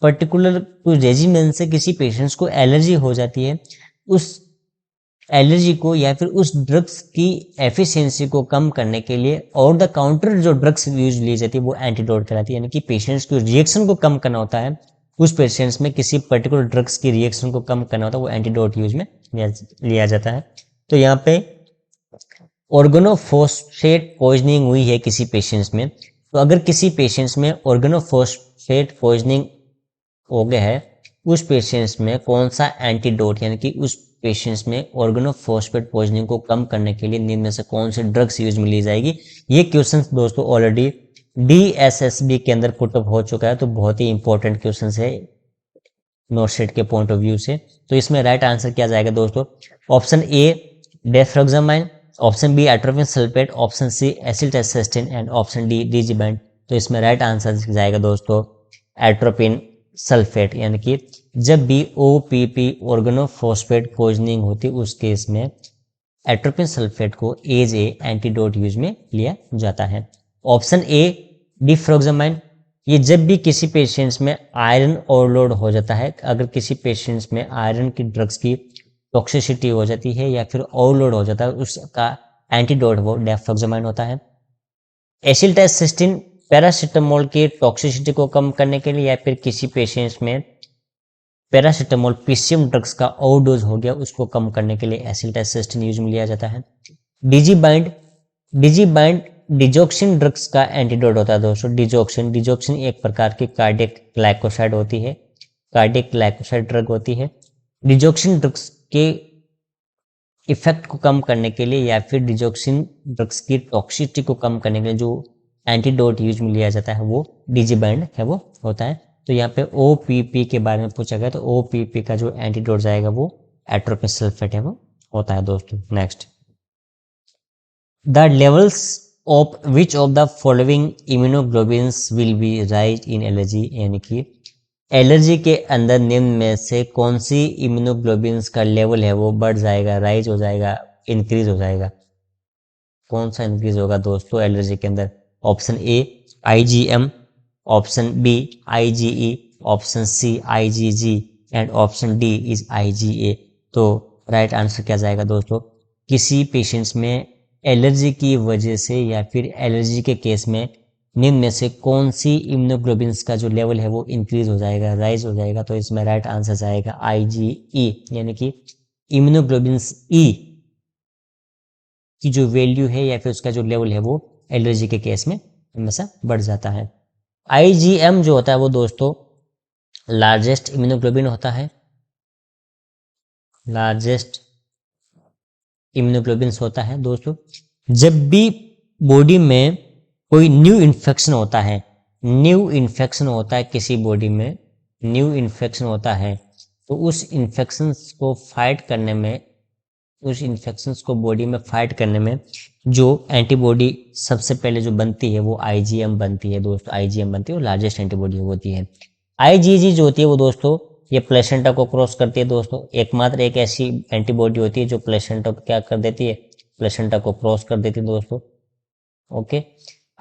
पर्टिकुलर रेजिमेंट से किसी पेशेंट्स को एलर्जी हो जाती है, उस एलर्जी को या फिर उस ड्रग्स की एफिशिएंसी को कम करने के लिए ओवर द काउंटर जो ड्रग्स यूज ली जाती है वो एंटीडोट कहलाती है, यानी कि पेशेंट्स की रिएक्शन को कम करना होता है, उस पेशेंट्स में किसी पर्टिकुलर ड्रग्स की रिएक्शन को कम करना होता है, वो एंटीडोट यूज में लिया जाता है। तो यहाँ पे ऑर्गेनोफॉस्फेट पॉइजनिंग हुई है किसी पेशेंट्स में, तो अगर किसी पेशेंट्स में ऑर्गेनोफॉस्फेट पॉइजनिंग हो गया है उस पेशेंट्स में कौन सा एंटीडोट यानी कि उस पेशेंट्स में ऑर्गेनोफॉस्फेट पॉइजनिंग को कम करने के लिए निम्न में से कौन से ड्रग्स यूज में ली जाएगी। ये क्वेश्चंस दोस्तों ऑलरेडी DSSB के अंदर पुटअप हो चुका है, तो बहुत ही इंपॉर्टेंट क्वेश्चंस है नोटसेट के पॉइंट ऑफ व्यू से। तो इसमें राइट आंसर क्या जाएगा दोस्तों, option A deferoxamine, option B atropine sulphate, option C acetylcysteine and option D Digibind. तो इसमें राइट आंसर जाएगा दोस्तों एट्रोपिन सल्फेट, यानी कि जब भी OPP ऑर्गेनोफॉस्फेट पॉइजनिंग होती है उस केस में एट्रोपिन सल्फेट को एज ए एंटीडोट यूज में लिया जाता है। ऑप्शन ए डिफ्रोक्सामाइन, ये जब भी किसी पेशेंट्स में आयरन ओवरलोड हो जाता है, अगर किसी पेशेंट्स में आयरन की ड्रग्स की टॉक्सिसिटी हो जाती है या फिर ओवरलोड हो जाता है, उसका एंटीडोट वो डेफ्रोक्सामाइन होता है। एसिलटेस्टेस्टिन पैरासीटामोल की टॉक्सिसिटी को कम करने के लिए या फिर किसी पेशेंट्स में पैरासीटामोल PCM ड्रग्स का ओवरडोज हो गया उसको कम करने के लिए एसिलटेस्टेस्टिन यूज में लिया जाता है। डिजिबाइंड डिजोक्सिन ड्रग्स का एंटीडोट होता है दोस्तों। डिजोक्सिन एक प्रकार की कार्डियक ग्लाइकोसाइड होती है, कार्डियक ग्लाइकोसाइड ड्रग होती है। डिजोक्सिन ड्रग्स के इफेक्ट को कम करने के लिए या फिर डिजोक्सिन ड्रग्स की टॉक्सिसिटी को कम करने के लिए जो एंटीडोट यूज में लिया जाता है वो डिजिबाइंड है वो होता है। तो यहाँ पे OPP के बारे में पूछा गया, तो OPP का जो एंटीडोट जाएगा वो एट्रोपिन सल्फेट है वो होता है दोस्तों। Next, the levels of which of the following immunoglobins will be rise in allergy, यानी कि एलर्जी के अंदर निम्न में से कौन सी इम्यूनोग्लोबिन्स का लेवल है वो बढ़ जाएगा, राइज हो जाएगा, इंक्रीज हो जाएगा। कौन सा इंक्रीज होगा दोस्तों एलर्जी के अंदर? Option A IgM, option B IgE, option C IgG and option D is IgA। तो राइट आंसर क्या जाएगा दोस्तों, किसी पेशेंट्स में एलर्जी की वजह से या फिर एलर्जी के केस में निम्न में से कौन सी इम्यूनोग्लोबिन्स का जो लेवल है वो इंक्रीज हो जाएगा, राइज हो जाएगा। तो इसमें राइट आंसर जाएगा IgE, यानी कि इम्यूनोग्लोबिन्स E की जो वैल्यू है या फिर उसका जो लेवल है वो एलर्जी के केस में हमेशा बढ़ जाता है। IgM जो होता है वो दोस्तों लार्जेस्ट इम्यूनोग्लोबिन होता है, लार्जेस्ट इम्यूनोग्लोबिन्स होता है दोस्तों। जब भी बॉडी में कोई न्यू इन्फेक्शन होता है, न्यू इन्फेक्शन होता है किसी बॉडी में न्यू इन्फेक्शन होता है, तो उस इन्फेक्शंस को फाइट करने में, उस इन्फेक्शंस को बॉडी में फाइट करने में जो एंटीबॉडी सबसे पहले जो बनती है वो IgM बनती है दोस्तों। IgM बनती है, वो लार्जेस्ट एंटीबॉडी होती है। IgG जो होती है वो दोस्तों ये प्लेसेंटा को क्रॉस करती है दोस्तों। एकमात्र एक ऐसी एंटीबॉडी होती है जो प्लेसेंटा को क्या कर देती है, प्लेसेंटा को क्रॉस कर देती है दोस्तों। ओके,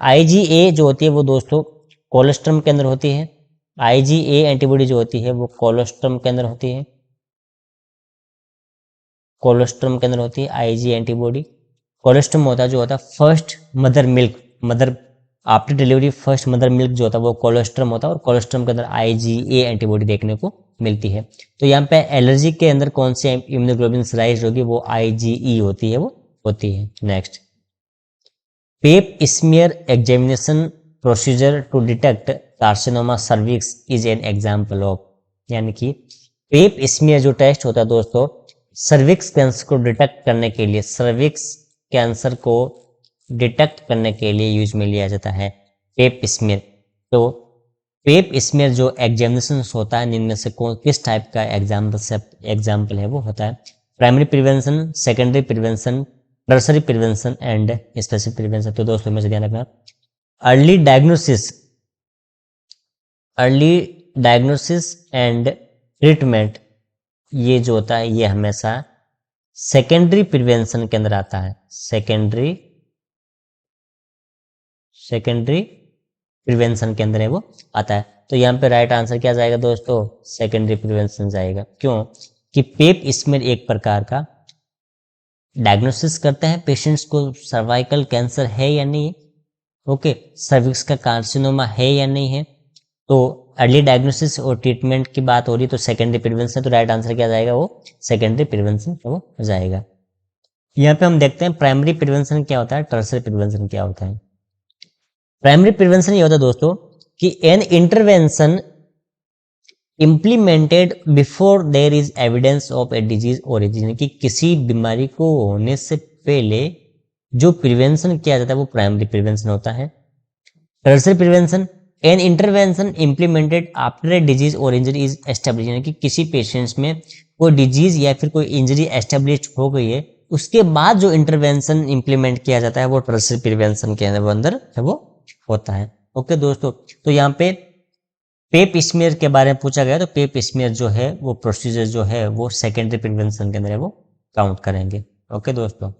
IgA जो होती है वो दोस्तों कोलेस्ट्रम के अंदर होती है। IgA एंटीबॉडी जो होती है वो कोलेस्ट्रम के अंदर होती है, कोलेस्ट्रम के अंदर होती है IG एंटीबॉडी। कोलेस्ट्रम होता है जो होता है first mother milk, mother after delivery first mother milk जो होता है वो कोलेस्ट्रम होता है, और कोलेस्ट्रम के अंदर IgA एंटीबॉडी देखने को मिलती है। तो यहाँ पे एलर्जी के अंदर कौन सी इम्यूनोग्लोबिन राइज होगी, वो IgE होती है, वो होती है। Next, pap smear examination procedure to detect carcinoma cervix is an example of, यानी कि पेप स्मीयर जो टेस्ट होता है दोस्तों सर्विक्स कैंसर को डिटेक्ट करने के लिए, सर्विक्स कैंसर को डिटेक्ट करने के लिए यूज में लिया जाता है पेप स्मीयर। तो पेप स्मीयर जो एग्जामिनेशन होता है इनमें से कौन किस टाइप का एग्जाम्पल है वो होता है primary prevention, secondary prevention, tertiary prevention and specific prevention. तो दोस्तों में से ध्यान रखना, अर्ली डायग्नोसिस एंड ट्रीटमेंट ये जो होता है ये हमेशा सेकेंडरी प्रिवेंशन के अंदर आता है, सेकेंडरी प्रिवेंशन के अंदर है वो आता है। तो यहाँ पे राइट आंसर क्या जाएगा दोस्तों, सेकेंडरी प्रिवेंशन जाएगा। क्यों कि पेप स्मीयर एक प्रकार का डायग्नोसिस करते हैं पेशेंट्स को सर्वाइकल कैंसर है या नहीं है, ओके, सर्विक्स का कार्सिनोमा है या नहीं है। तो अर्ली डायग्नोसिस और ट्रीटमेंट की बात हो रही तो सेकेंडरी प्रिवेंशन, तो राइट आंसर क्या जाएगा, वो सेकेंडरी प्रिवेंशन वो जाएगा। यहाँ पे हम देखते हैं प्राइमरी प्रिवेंशन क्या होता है, टर्सरी प्रिवेंशन क्या होता है। प्राइमरी प्रिवेंशन ये होता है दोस्तों कि an intervention implemented before there is evidence of a disease origin, कि किसी बीमारी को होने से पहले जो प्रिवेंशन किया जाता है वो प्राइमरी प्रिवेंशन होता है। Tertiary prevention, N intervention implemented after a disease और इंजरी इज एस्टेब्लिश, यानी कि किसी पेशेंट्स में कोई डिजीज या फिर कोई इंजरी एस्टेब्लिश हो गई है, उसके बाद जो इंटरवेंशन इंप्लीमेंट किया जाता है वो टर्सरी प्रिवेंशन के अंदर है वो होता है। ओके दोस्तों, तो यहाँ पे पेप स्मीयर के बारे में पूछा गया, तो पेप स्मीयर जो है वो प्रोसीजर जो है वो सेकेंडरी प्रिवेंशन के अंदर है वो काउंट करेंगे। ओके दोस्तों,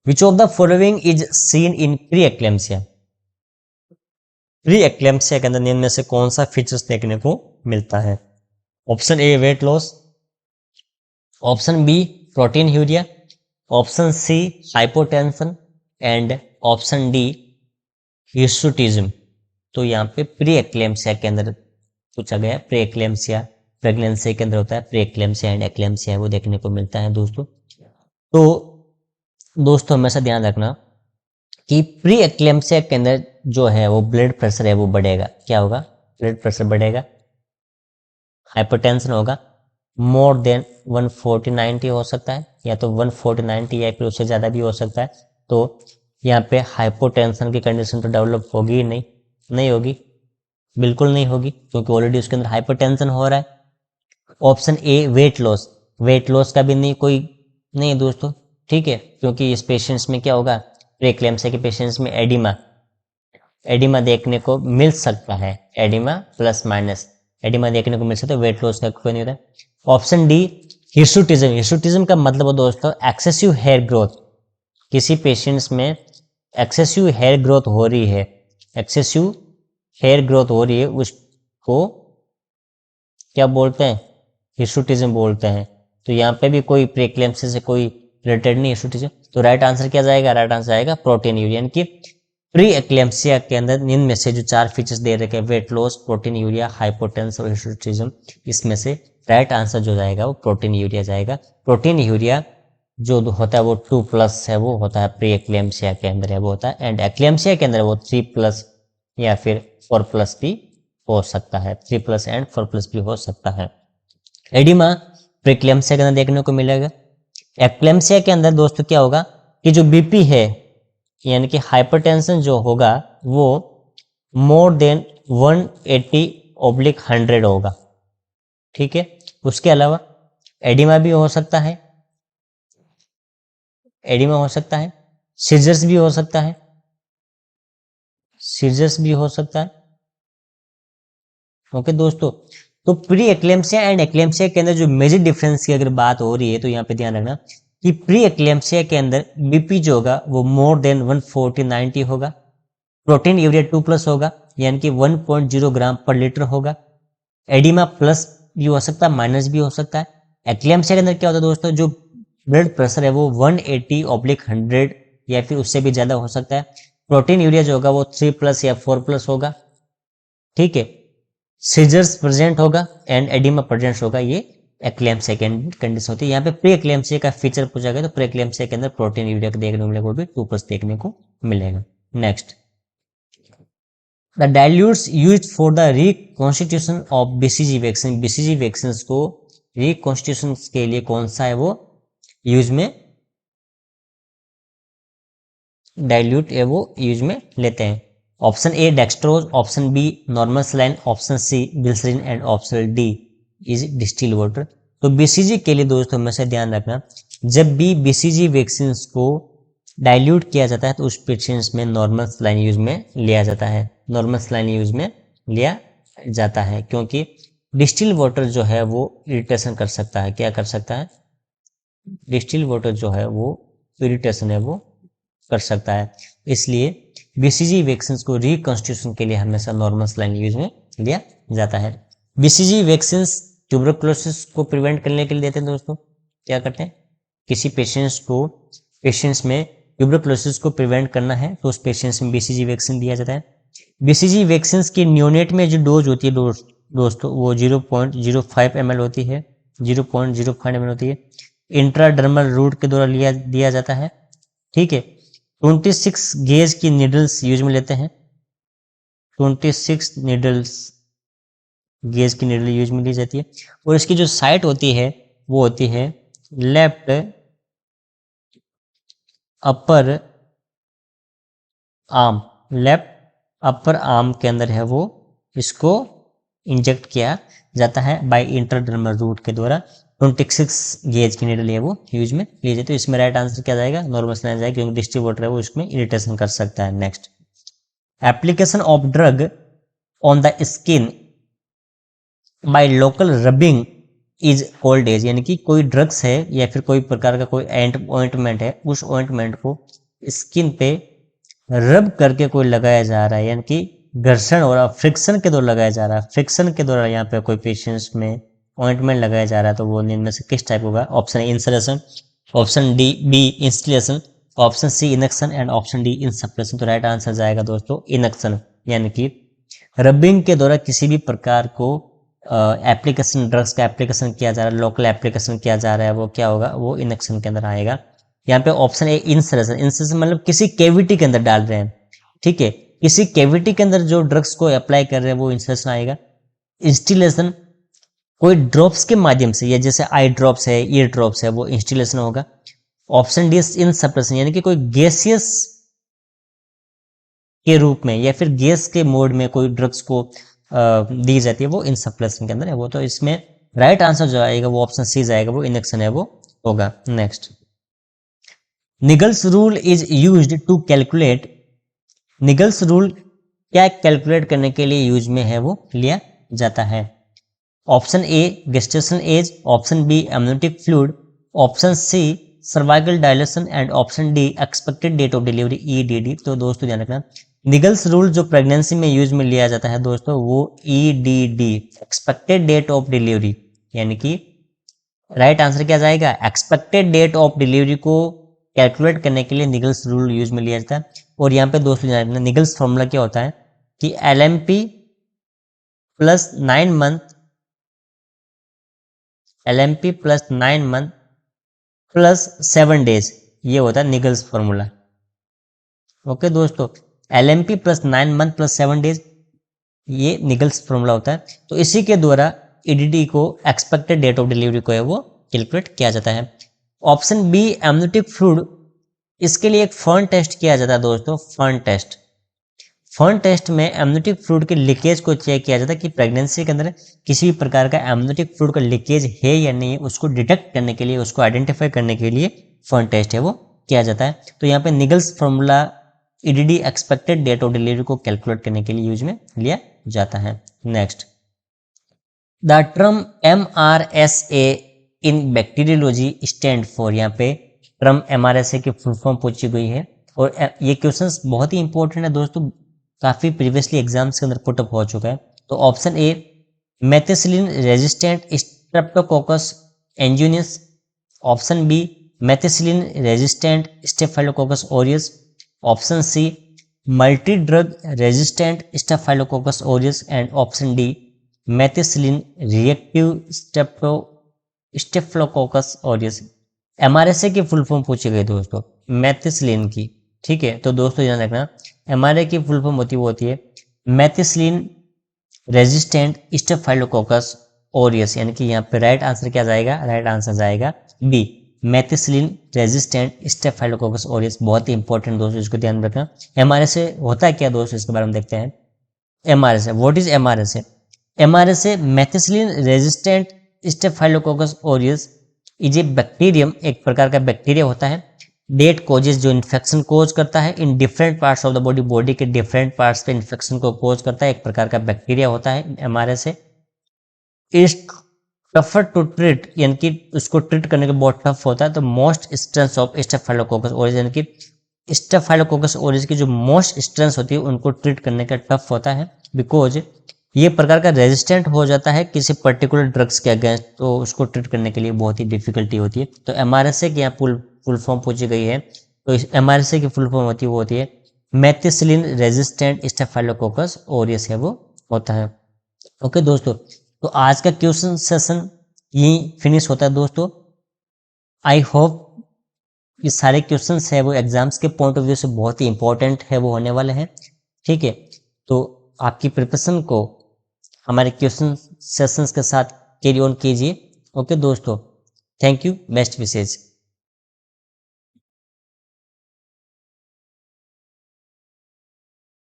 विच of the following is seen in pre eclampsia, pre eclampsia के अंदर निम्न में से कौन सा फीचर्स देखने को मिलता है? Option A weight loss, option B proteinuria, option C hypotension and option D hirsutism. तो यहाँ पे प्री एक्लेम्सिया के अंदर पूछा गया, प्री एक्लेम्सिया प्रेगनेंसी के अंदर होता है, प्री एक्लेम्सिया एंड एक्लेम्सिया वो देखने को मिलता है दोस्तों। तो दोस्तों हमेशा ध्यान रखना कि प्री एक्लेम्सिया के अंदर जो है वो ब्लड प्रेशर है वो बढ़ेगा। क्या होगा? ब्लड प्रेशर बढ़ेगा, हाइपरटेंशन होगा, मोर देन 140/90 हो सकता है, या तो 140/90 या फिर उससे ज़्यादा भी हो सकता है। तो यहाँ पे हाइपोटेंशन की कंडीशन तो डेवलप होगी ही नहीं, नहीं होगी, बिल्कुल नहीं होगी, क्योंकि ऑलरेडी उसके अंदर हाइपरटेंशन हो रहा है। Option A weight loss, weight loss का भी नहीं कोई नहीं दोस्तों, ठीक है, क्योंकि इस पेशेंट्स में क्या होगा, प्रीएक्लेम्सिया के पेशेंट्स में एडिमा, एडिमा देखने को मिल सकता है, एडिमा प्लस माइनस एडिमा देखने को मिल सकता है, वेट लॉस का कोई नहीं होता। ऑप्शन डी हिर्सुटिज्म, हिर्सुटिज्म का मतलब हो दोस्तों एक्सेसिव हेयर ग्रोथ, किसी पेशेंट्स में एक्सेसिव हेयर ग्रोथ हो रही है, एक्सेसिव हेयर ग्रोथ हो रही है, उसको क्या बोलते हैं? हिर्सुटिज्म बोलते हैं। तो यहाँ पे भी कोई प्रीएक्लेम्सिया से कोई रिलेटेड नहीं हिर्सुटिज्म, तो राइट आंसर क्या जाएगा? राइट आंसर आएगा प्रोटीन यूरिया, यानी कि प्री एक्लेम्सिया के अंदर निम्न में से जो 4 फीचर्स दे रखे हैं, weight loss, protein urea, hypotension और हिर्सुटिज्म, इसमें से राइट आंसर जो जाएगा वो प्रोटीन यूरिया जाएगा। प्रोटीन यूरिया जो होता है वो 2+ है, वो होता है प्री एक्लेम्सिया के अंदर है वो होता है, एंड एक्लेम्सिया के अंदर वो 3+ या फिर 4+ भी हो सकता है, 3+ एंड 4+ भी हो सकता है। एडिमा प्रीक्लेम्सिया के अंदर देखने को मिलेगा। एक्लेम्सिया के अंदर दोस्तों क्या होगा कि जो बीपी है यानी कि हाइपरटेंशन जो होगा वो मोर देन 180/100 होगा, ठीक है। उसके अलावा एडिमा भी हो सकता है, एडिमा हो सकता है, सीजर्स भी हो सकता है, सीजर्स भी हो सकता है। ओके दोस्तों, तो प्री एक्लेम्सिया एंड एक्लेम्सिया के अंदर जो मेजर डिफरेंस की अगर बात हो रही है तो यहाँ पे ध्यान रखना कि प्री एक्लेम्सिया के अंदर बीपी जो होगा वो मोर देन 140/90 होगा, प्रोटीन यूरिया 2+ होगा यानी कि 1.0 ग्राम पर लीटर होगा, एडिमा प्लस भी हो सकता है, माइनस भी हो सकता है। एक्लेम्सिया के अंदर क्या होता है दोस्तों, जो ब्लड प्रेशर है वो 180/100 या फिर उससे भी ज्यादा हो सकता है। प्रोटीन यूरिया जो होगा वो 3+ या 4+ होगा, ठीक है। सीजर्स प्रेजेंट होगा एंड एडिमा प्रेजेंट होगा, ये एक्लेम्सिया की कंडीशन होती है। यहाँ पे प्री एक्लेम्सिया का फीचर पूछा गया, तो प्री एक्लेम्सिया के अंदर प्रोटीन यूरिया देखने को मिलेगा, वो भी 2+ देखने को मिलेगा। Next, the dilutes used for the reconstitution of BCG vaccine, BCG vaccine को रिकॉन्स्टिट्यूशन के लिए कौन सा है वो यूज में, डाइल्यूट है वो यूज में लेते हैं। Option A dextrose, option B normal saline, option C glycerine and option D is distil water. तो बीसीजी के लिए दोस्तों हमेशा ध्यान रखना, जब भी बीसीजी वैक्सीन को डाइल्यूट किया जाता है तो उस पेशेंट्स में नॉर्मल सलाइन यूज में लिया जाता है, नॉर्मल सलाइन यूज में लिया जाता है, क्योंकि डिस्टिल वाटर जो है वो इरिटेशन कर सकता है। क्या कर सकता है? डिस्टिल वाटर जो है वो इरिटेशन है वो कर सकता है, इसलिए बीसीजी वैक्सीन को रिकॉन्स्टिट्यूशन के लिए हमेशा नॉर्मल सलाइन यूज में लिया जाता है। बीसीजी वैक्सीन ट्यूबरकुलोसिस को प्रिवेंट करने के लिए देते हैं दोस्तों। क्या करते हैं? किसी पेशेंट्स में ट्यूबरकुलोसिस को प्रिवेंट करना है तो उस पेशेंट्स में बीसीजी वैक्सीन दिया जाता है। बीसीजी वैक्सीन की न्यूनेट में जो डोज होती है दोस्तों वो 0.05 ml होती है, 0.05 ml होती है, इंट्राडर्मल रूट के द्वारा दिया जाता है, ठीक है। 26 गेज की नीडल्स यूज में लेते हैं, 26 नीडल्स गेज की नीडल यूज में ली जाती है। और इसकी जो साइट होती है वो होती है left upper arm, left upper arm के अंदर है वो इसको इंजेक्ट किया जाता है बाय इंटरडर्मल रूट के द्वारा। 26 गेज की नीडल है वो यूज में ली जाती है। तो इसमें राइट आंसर क्या जाएगा, नॉर्मल स्लाइन जाएगा, क्योंकि डिस्ट्रीब्यूटर है वो इसमें इरिटेशन कर सकता है। Next, application of drug on the skin by local rubbing is called as, यानी कि कोई ड्रग्स है या फिर कोई प्रकार का कोई ऑइंटमेंट है, उस ऑइंटमेंट को स्किन पे रब करके कोई लगाया जा रहा है, यानी कि घर्षण हो रहा, फ्रिक्शन के द्वारा लगाया जा रहा है, फ्रिक्शन के द्वारा यहाँ पे कोई पेशेंट्स में ऑइंटमेंट लगाया जा रहा है, तो वो इनमें से किस टाइप होगा? Option A inhalation, option D B instillation, option C injection and option D insufflation. तो राइट आंसर जाएगा दोस्तों इनेक्शन, यानी कि रबिंग के द्वारा किसी भी प्रकार को एप्लीकेशन, ड्रग्स का एप्लीकेशन किया जा रहा है, लोकल एप्लीकेशन किया जा रहा है, वो क्या होगा? वो इनेक्शन के अंदर आएगा। यहाँ पे ऑप्शन ए इंसलेशन, इंसलेशन मतलब किसी कैविटी के अंदर डाल रहे हैं, ठीक है, किसी कैविटी के अंदर जो ड्रग्स को अप्लाई कर रहे हैं वो इंसलेशन आएगा। इंस्टिलेशन कोई ड्रॉप्स के माध्यम से, या जैसे आई ड्रॉप्स है, ईयर ड्रॉप्स है, वो इंस्टिलेशन होगा। ऑप्शन डी इनसप्रेशन, यानी कि कोई गैसियस के रूप में या फिर गैस के मोड में कोई ड्रग्स को दी जाती है, वो इनसप्लेशन के अंदर है वो। तो इसमें राइट आंसर जो आएगा वो ऑप्शन सी जाएगा, वो इनेक्शन है वो होगा। Next, Naegele's rule is used to calculate, Naegele's rule क्या कैलकुलेट करने के लिए यूज में है वो लिया जाता है? Option A gestation age, option B amniotic fluid, option C cervical dilation and option D expected date of delivery EDD. तो दोस्तों ध्यान रखना, निगल्स रूल जो प्रेगनेंसी में यूज में लिया जाता है दोस्तों, वो EDD expected date of delivery, यानी कि राइट आंसर क्या जाएगा? एक्सपेक्टेड डेट ऑफ डिलीवरी को कैलकुलेट करने के लिए निगल्स रूल यूज में लिया जाता है। और यहाँ पे दोस्तों ध्यान रखना, निगल्स फॉर्मूला क्या होता है कि LMP plus 9 month, LMP plus 9 month plus 7 days, ये होता है निगल्स फॉर्मूला। ओके दोस्तों, LMP plus 9 month plus 7 days, ये निगल्स फॉर्मूला होता है। तो इसी के द्वारा EDD को, एक्सपेक्टेड डेट ऑफ डिलीवरी को है वो कैलकुलेट किया जाता है। ऑप्शन बी एमनियोटिक फ्लूइड, इसके लिए एक फर्न टेस्ट किया जाता है दोस्तों, फर्न टेस्ट। फर्न टेस्ट में एमनियोटिक फ्लूइड के लीकेज को चेक किया जाता है कि प्रेगनेंसी के अंदर किसी भी प्रकार का एमनियोटिक फ्लूइड का लीकेज है या नहीं है, उसको डिटेक्ट करने के लिए, उसको आइडेंटिफाई करने के लिए फर्न टेस्ट है वो किया जाता है। तो यहाँ पे Naegele's formula EDD expected date of delivery को कैलकुलेट करने के लिए यूज में लिया जाता है। Next, the term MRSA in bacteriology stand for, यहाँ पे टर्म MRSA की फुल फॉर्म पूछी गई है। और ये क्वेश्चंस बहुत ही इंपॉर्टेंट है दोस्तों, काफी प्रीवियसली एग्जाम्स के अंदर पुटअप हो चुका है। तो option A methicillin resistant Streptococcus anginosus, option B methicillin resistant staphylococcus aureus, option C multi drug resistant staphylococcus aureus and option D methicillin reactive Staphylococcus aureus. MRSA की फुल फॉर्म पूछी गई दोस्तों, मेथिसिलिन की, ठीक है। तो दोस्तों ध्यान रखना, MRSA की फुल फॉर्म होती है मेथिसिलिन रेजिस्टेंट स्टेफाइलोकोकस ऑरियस, यानी कि यहाँ पे राइट आंसर क्या जाएगा? राइट आंसर जाएगा B methicillin resistant staphylococcus aureus. बहुत ही इंपॉर्टेंट दोस्तों, इसको ध्यान में रखना। MRSA होता है क्या दोस्तों, इसके बारे में देखते हैं। MRSA, what is MRSA? MRSA methicillin resistant staphylococcus aureus is a bacterium, एक प्रकार का बैक्टीरिया होता है, डेट कोजेज, जो इन्फेक्शन कोज करता है in different parts of the body, body के डिफरेंट पार्ट्स पे इन्फेक्शन को कोज करता है, एक प्रकार का बैक्टीरिया होता है MRSA। Is tougher to treat, यानी कि उसको ट्रीट करने के बहुत टफ होता है। तो most strength of staphylococcus aureus, यानी कि स्टेफाइलोकोकस ऑरियस की जो मोस्ट स्ट्रेंथ होती है उनको ट्रीट करने का टफ होता है, बिकॉज ये प्रकार का रेजिस्टेंट हो जाता है किसी पर्टिकुलर ड्रग्स के अगेंस्ट, तो उसको ट्रीट करने के लिए बहुत ही डिफिकल्टी होती है। तो MRSA की यहाँ फुल फॉर्म पूछी गई है, तो इस MRSA की फुल फॉर्म होती है वो होती है मेथिसिलिन रेजिस्टेंट स्टेफाइलोकोकस ऑरियस है वो होता है। ओके दोस्तों, तो आज का क्वेश्चन सेशन यही फिनिश होता है दोस्तों। आई होप ये सारे क्वेश्चन है वो एग्जाम्स के पॉइंट ऑफ व्यू से बहुत ही इंपॉर्टेंट है वो होने वाले हैं, ठीक है। तो आपकी प्रिपरेशन को हमारे क्वेश्चन सेशंस के साथ कैरी ऑन कीजिए। ओके दोस्तों, थैंक यू, बेस्ट विशेज।